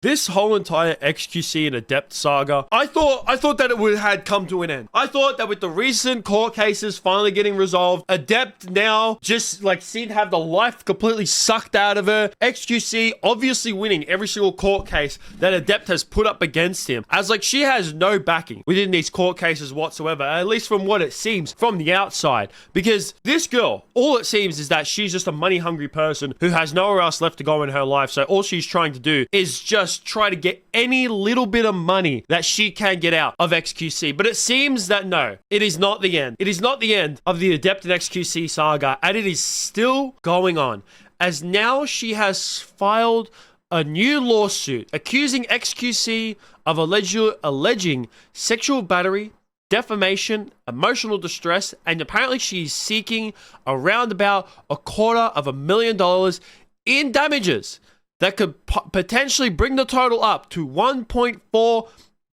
This whole entire XQC and Adept saga, I thought that it had come to an end. I thought that with the recent court cases finally getting resolved, Adept now just like seemed to have the life completely sucked out of her. XQC obviously winning every single court case that Adept has put up against him, as like she has no backing within these court cases whatsoever, at least from what it seems from the outside. Because this girl, all it seems is that she's just a money hungry person who has nowhere else left to go in her life. So all she's trying to do is just try to get any little bit of money that she can get out of XQC. But it seems that no, it is not the end. It is not the end of the Adept and XQC saga, and it is still going on, as now she has filed a new lawsuit accusing XQC of alleging sexual battery, defamation, emotional distress, and apparently she's seeking around about $250,000 in damages that could potentially bring the total up to $1.4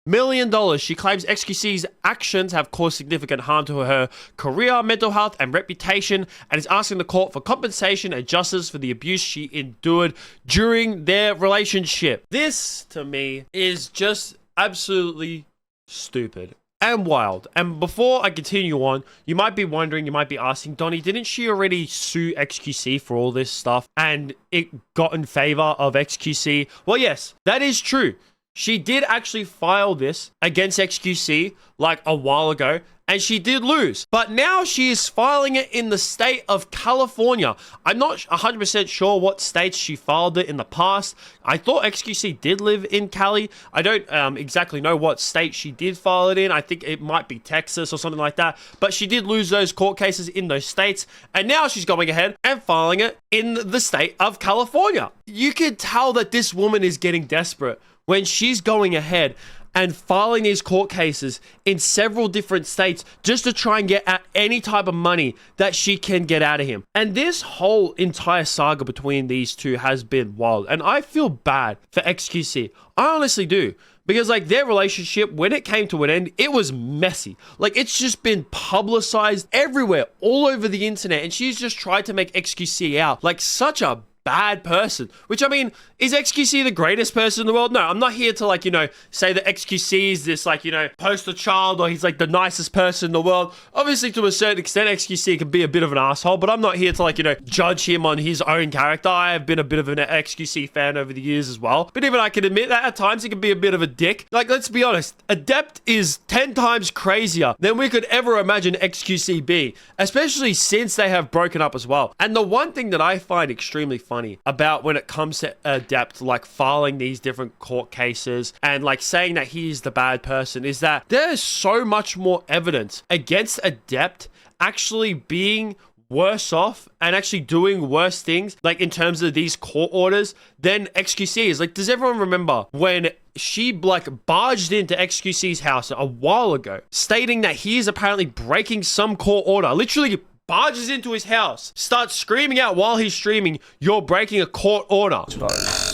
million. She claims XQC's actions have caused significant harm to her career, mental health, and reputation, and is asking the court for compensation and justice for the abuse she endured during their relationship. This, to me, is just absolutely stupid and wild. And before I continue on, you might be wondering, you might be asking, Donnie, didn't she already sue XQC for all this stuff and it got in favor of XQC? Well, yes, that is true. She did actually file this against XQC like a while ago, and she did lose. But now she is filing it in the state of California. I'm not 100% sure what states she filed it in the past. I thought XQC did live in Cali. I don't exactly know what state she did file it in. I think it might be Texas or something like that. But she did lose those court cases in those states. And now she's going ahead and filing it in the state of California. You could tell that this woman is getting desperate when she's going ahead and filing these court cases in several different states just to try and get at any type of money that she can get out of him. And this whole entire saga between these two has been wild. And I feel bad for XQC. I honestly do. Because like their relationship, when it came to an end, it was messy. Like it's just been publicized everywhere, all over the internet. And she's just tried to make XQC out like such a bad person, which I mean, is XQC the greatest person in the world? No, I'm not here to like, you know, say that XQC is this like, you know, poster child or he's like the nicest person in the world. Obviously, to a certain extent, XQC can be a bit of an asshole, but I'm not here to like, you know, judge him on his own character. I have been a bit of an XQC fan over the years as well, but even I can admit that at times he can be a bit of a dick. Like, let's be honest, Adept is 10 times crazier than we could ever imagine XQC be, especially since they have broken up as well. And the one thing that I find extremely funny about when it comes to Adept like filing these different court cases and like saying that he's the bad person is that there's so much more evidence against Adept actually being worse off and actually doing worse things like in terms of these court orders than XQC is. Like, does everyone remember when she like barged into XQC's house a while ago stating that he is apparently breaking some court order, literally barges into his house, starts screaming out while he's streaming, "You're breaking a court order."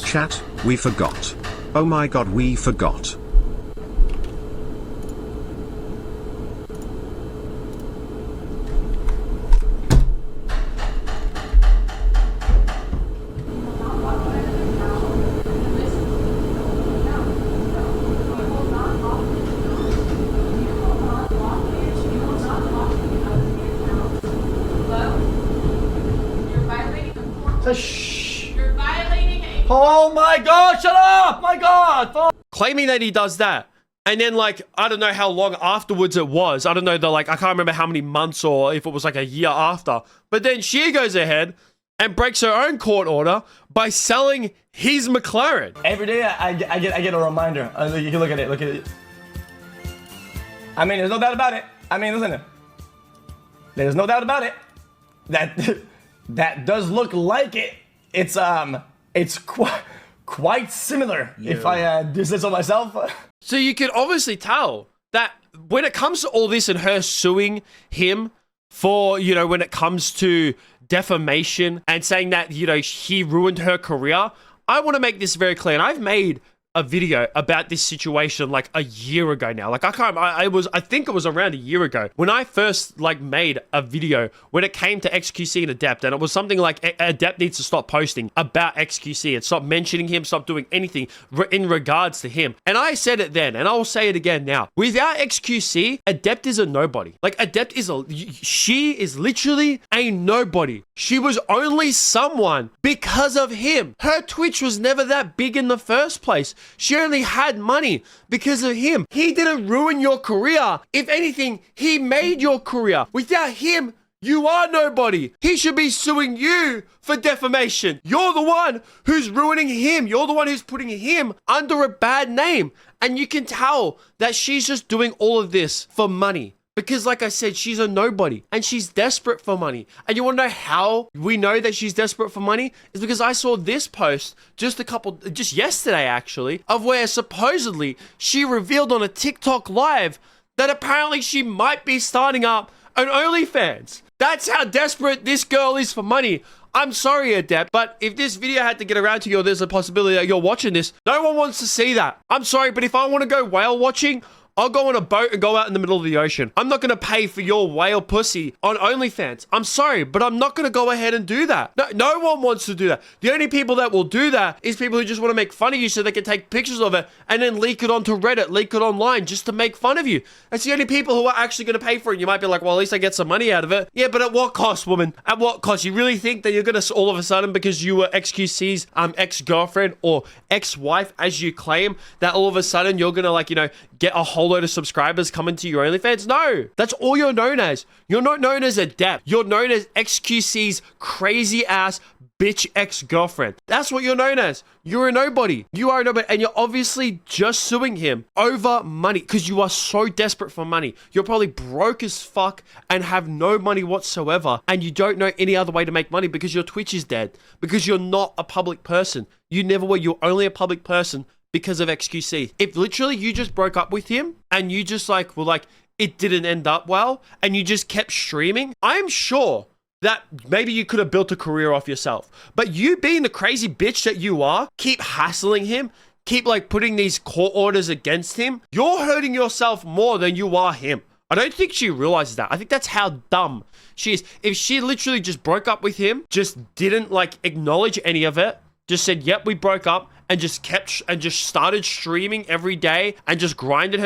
Chat, we forgot. Oh my god, we forgot. Shh. You're violating a... Oh my god, shut up! My god! Claiming that he does that. And then like, I don't know how long afterwards it was. I don't know, I can't remember how many months or if it was like a year after. But then she goes ahead and breaks her own court order by selling his McLaren. Every day I get a reminder. You can look at it. I mean, there's no doubt about it. I mean, listen. There's no doubt about it. That does look like it. It's quite similar. Yeah. If I do say so myself. So you can obviously tell that when it comes to all this and her suing him for, you know, when it comes to defamation and saying that, you know, he ruined her career, I want to make this very clear. And I've made a video about this situation like a year ago now. Like I think it was around a year ago when I first like made a video when it came to XQC and Adept, and it was something like Adept needs to stop posting about XQC and stop mentioning him, stop doing anything in regards to him. And I said it then, and I'll say it again now. Without XQC, Adept is a nobody. Like Adept she is literally a nobody. She was only someone because of him. Her Twitch was never that big in the first place. She only had money because of him. He didn't ruin your career. If anything, he made your career. Without him, you are nobody. He should be suing you for defamation. You're the one who's ruining him. You're the one who's putting him under a bad name. And you can tell that she's just doing all of this for money. Because like I said, she's a nobody and she's desperate for money. And you want to know how we know that she's desperate for money? Is because I saw this post just yesterday actually, of where supposedly she revealed on a TikTok live that apparently she might be starting up an OnlyFans. That's how desperate this girl is for money. I'm sorry, Adept, but if this video had to get around to you, or there's a possibility that you're watching this, no one wants to see that. I'm sorry, but if I want to go whale watching, I'll go on a boat and go out in the middle of the ocean. I'm not going to pay for your whale pussy on OnlyFans. I'm sorry, but I'm not going to go ahead and do that. No one wants to do that. The only people that will do that is people who just want to make fun of you so they can take pictures of it and then leak it onto Reddit, leak it online just to make fun of you. That's the only people who are actually going to pay for it. You might be like, well, at least I get some money out of it. Yeah, but at what cost, woman? At what cost? You really think that you're going to all of a sudden, because you were XQC's ex-girlfriend or ex-wife, as you claim, that all of a sudden you're going to get a whole load of subscribers coming to your OnlyFans? No, that's all you're known as. You're not known as Adept. You're known as XQC's crazy ass bitch ex-girlfriend. That's what you're known as. You're a nobody. You are a nobody, and you're obviously just suing him over money because you are so desperate for money. You're probably broke as fuck and have no money whatsoever, and you don't know any other way to make money because your Twitch is dead, because you're not a public person. You never were. You're only a public person because of XQC. If literally you just broke up with him and you just it didn't end up well and you just kept streaming, I'm sure that maybe you could have built a career off yourself. But you being the crazy bitch that you are, keep hassling him, keep putting these court orders against him, you're hurting yourself more than you are him. I don't think she realizes that. I think that's how dumb she is. If she literally just broke up with him, just didn't acknowledge any of it, just said, yep, we broke up, and just started streaming every day and just grinded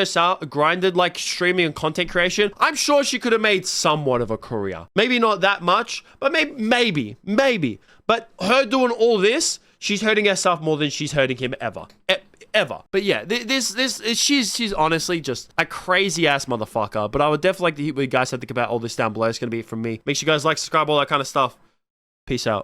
streaming and content creation, I'm sure she could have made somewhat of a career. Maybe not that much, but maybe. But her doing all this, she's hurting herself more than she's hurting him ever. But yeah, she's honestly just a crazy ass motherfucker. But I would definitely like to hear what you guys have to think about all this down below. It's going to be it from me. Make sure you guys like, subscribe, all that kind of stuff. Peace out.